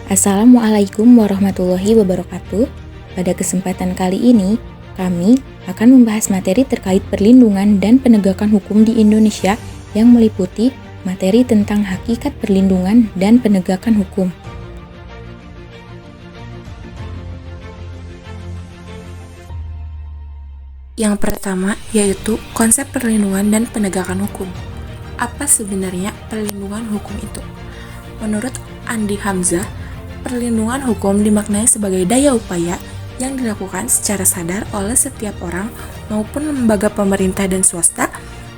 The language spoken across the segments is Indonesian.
Assalamualaikum warahmatullahi wabarakatuh. Pada kesempatan kali ini, kami akan membahas materi terkait perlindungan dan penegakan hukum di Indonesia yang meliputi materi tentang hakikat perlindungan dan penegakan hukum. Yang pertama yaitu konsep perlindungan dan penegakan hukum. Apa sebenarnya perlindungan hukum itu? Menurut Andi Hamzah, perlindungan hukum dimaknai sebagai daya upaya yang dilakukan secara sadar oleh setiap orang maupun lembaga pemerintah dan swasta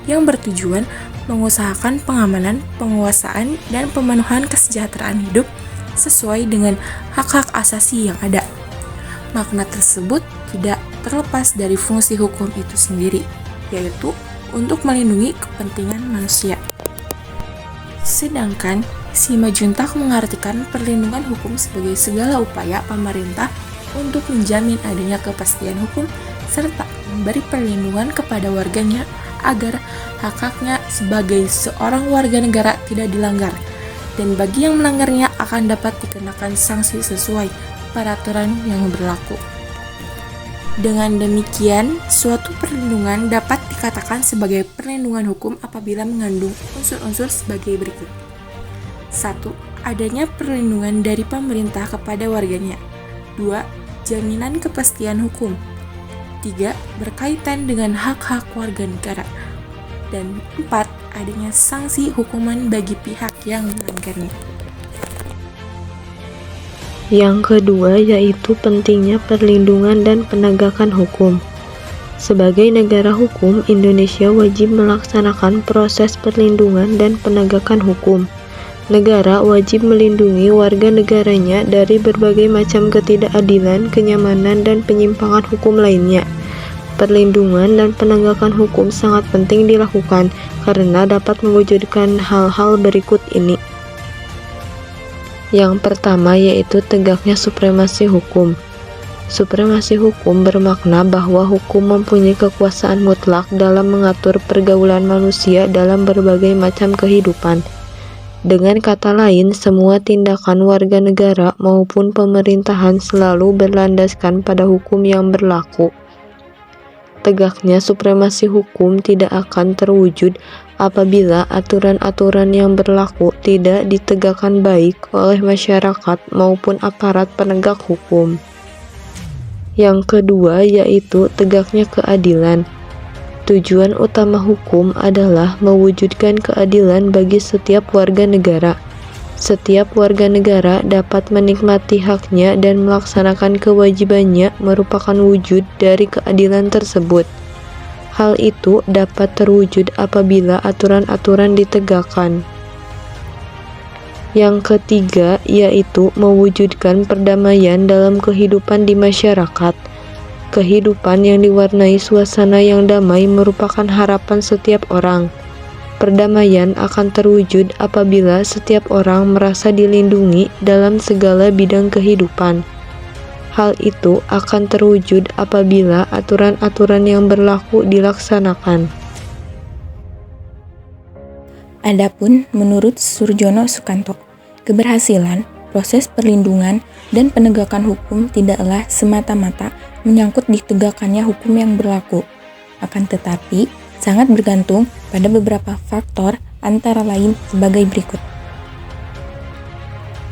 yang bertujuan mengusahakan pengamanan, penguasaan, dan pemenuhan kesejahteraan hidup sesuai dengan hak-hak asasi yang ada. Makna tersebut tidak terlepas dari fungsi hukum itu sendiri, yaitu untuk melindungi kepentingan manusia. Sedangkan Simanjuntak mengartikan perlindungan hukum sebagai segala upaya pemerintah untuk menjamin adanya kepastian hukum serta memberi perlindungan kepada warganya agar hak-haknya sebagai seorang warga negara tidak dilanggar, dan bagi yang melanggarnya akan dapat dikenakan sanksi sesuai peraturan yang berlaku. Dengan demikian, suatu perlindungan dapat dikatakan sebagai perlindungan hukum apabila mengandung unsur-unsur sebagai berikut. 1. Adanya perlindungan dari pemerintah kepada warganya. 2. Jaminan kepastian hukum. 3. Berkaitan dengan hak-hak warga negara. Dan 4. Adanya sanksi hukuman bagi pihak yang melanggarnya. Yang kedua yaitu pentingnya perlindungan dan penegakan hukum. Sebagai negara hukum, Indonesia wajib melaksanakan proses perlindungan dan penegakan hukum. Negara wajib melindungi warga negaranya dari berbagai macam ketidakadilan, kenyamanan, dan penyimpangan hukum lainnya. Perlindungan dan penegakan hukum sangat penting dilakukan karena dapat mewujudkan hal-hal berikut ini. Yang pertama yaitu tegaknya supremasi hukum. Supremasi hukum bermakna bahwa hukum mempunyai kekuasaan mutlak dalam mengatur pergaulan manusia dalam berbagai macam kehidupan. Dengan kata lain, semua tindakan warga negara maupun pemerintahan selalu berlandaskan pada hukum yang berlaku. Tegaknya supremasi hukum tidak akan terwujud apabila aturan-aturan yang berlaku tidak ditegakkan baik oleh masyarakat maupun aparat penegak hukum. Yang kedua yaitu tegaknya keadilan. Tujuan utama hukum adalah mewujudkan keadilan bagi setiap warga negara. Setiap warga negara dapat menikmati haknya dan melaksanakan kewajibannya merupakan wujud dari keadilan tersebut. Hal itu dapat terwujud apabila aturan-aturan ditegakkan. Yang ketiga yaitu mewujudkan perdamaian dalam kehidupan di masyarakat. Kehidupan yang diwarnai suasana yang damai merupakan harapan setiap orang. Perdamaian akan terwujud apabila setiap orang merasa dilindungi dalam segala bidang kehidupan. Hal itu akan terwujud apabila aturan-aturan yang berlaku dilaksanakan. Adapun menurut Surjono Sukanto, keberhasilan proses perlindungan dan penegakan hukum tidaklah semata-mata menyangkut ditegakkannya hukum yang berlaku, akan tetapi sangat bergantung pada beberapa faktor antara lain sebagai berikut.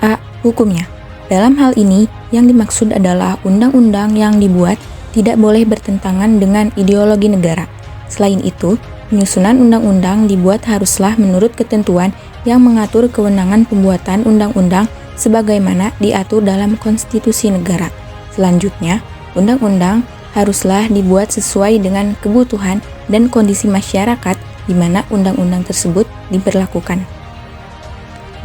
A. Hukumnya. Dalam hal ini, yang dimaksud adalah undang-undang yang dibuat tidak boleh bertentangan dengan ideologi negara. Selain itu, penyusunan undang-undang dibuat haruslah menurut ketentuan yang mengatur kewenangan pembuatan undang-undang sebagaimana diatur dalam konstitusi negara. Selanjutnya, undang-undang haruslah dibuat sesuai dengan kebutuhan dan kondisi masyarakat di mana undang-undang tersebut diberlakukan.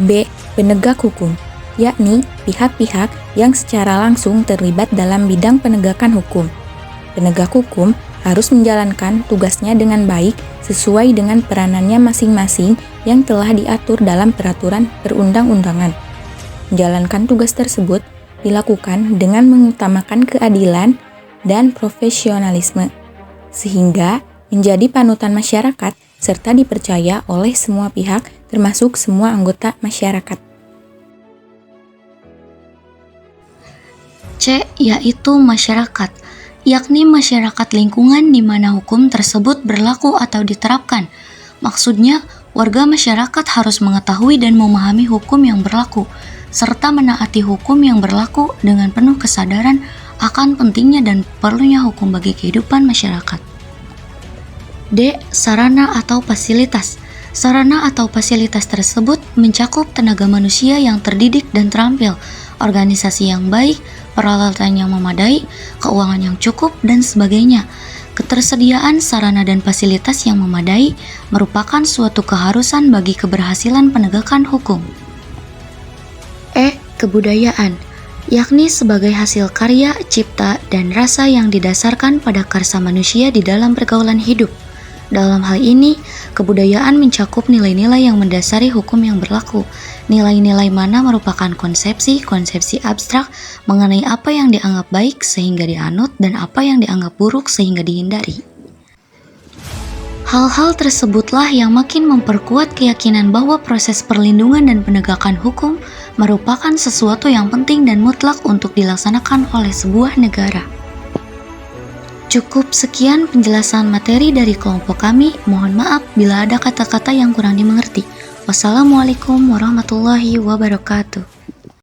B. Penegak hukum, yakni pihak-pihak yang secara langsung terlibat dalam bidang penegakan hukum. Penegak hukum harus menjalankan tugasnya dengan baik sesuai dengan peranannya masing-masing yang telah diatur dalam peraturan perundang-undangan. Menjalankan tugas tersebut dilakukan dengan mengutamakan keadilan dan profesionalisme, sehingga menjadi panutan masyarakat serta dipercaya oleh semua pihak termasuk semua anggota masyarakat. C, yaitu masyarakat, yakni masyarakat lingkungan di mana hukum tersebut berlaku atau diterapkan. Maksudnya, warga masyarakat harus mengetahui dan memahami hukum yang berlaku, serta menaati hukum yang berlaku dengan penuh kesadaran akan pentingnya dan perlunya hukum bagi kehidupan masyarakat. D. Sarana atau fasilitas. Sarana atau fasilitas tersebut mencakup tenaga manusia yang terdidik dan terampil, organisasi yang baik, peralatan yang memadai, keuangan yang cukup, dan sebagainya. Ketersediaan sarana dan fasilitas yang memadai merupakan suatu keharusan bagi keberhasilan penegakan hukum. E. Kebudayaan, yakni sebagai hasil karya, cipta, dan rasa yang didasarkan pada karsa manusia di dalam pergaulan hidup. Dalam hal ini, kebudayaan mencakup nilai-nilai yang mendasari hukum yang berlaku. Nilai-nilai mana merupakan konsepsi abstrak mengenai apa yang dianggap baik sehingga dianut dan apa yang dianggap buruk sehingga dihindari. Hal-hal tersebutlah yang makin memperkuat keyakinan bahwa proses perlindungan dan penegakan hukum merupakan sesuatu yang penting dan mutlak untuk dilaksanakan oleh sebuah negara. Cukup sekian penjelasan materi dari kelompok kami. Mohon maaf bila ada kata-kata yang kurang dimengerti. Wassalamualaikum warahmatullahi wabarakatuh.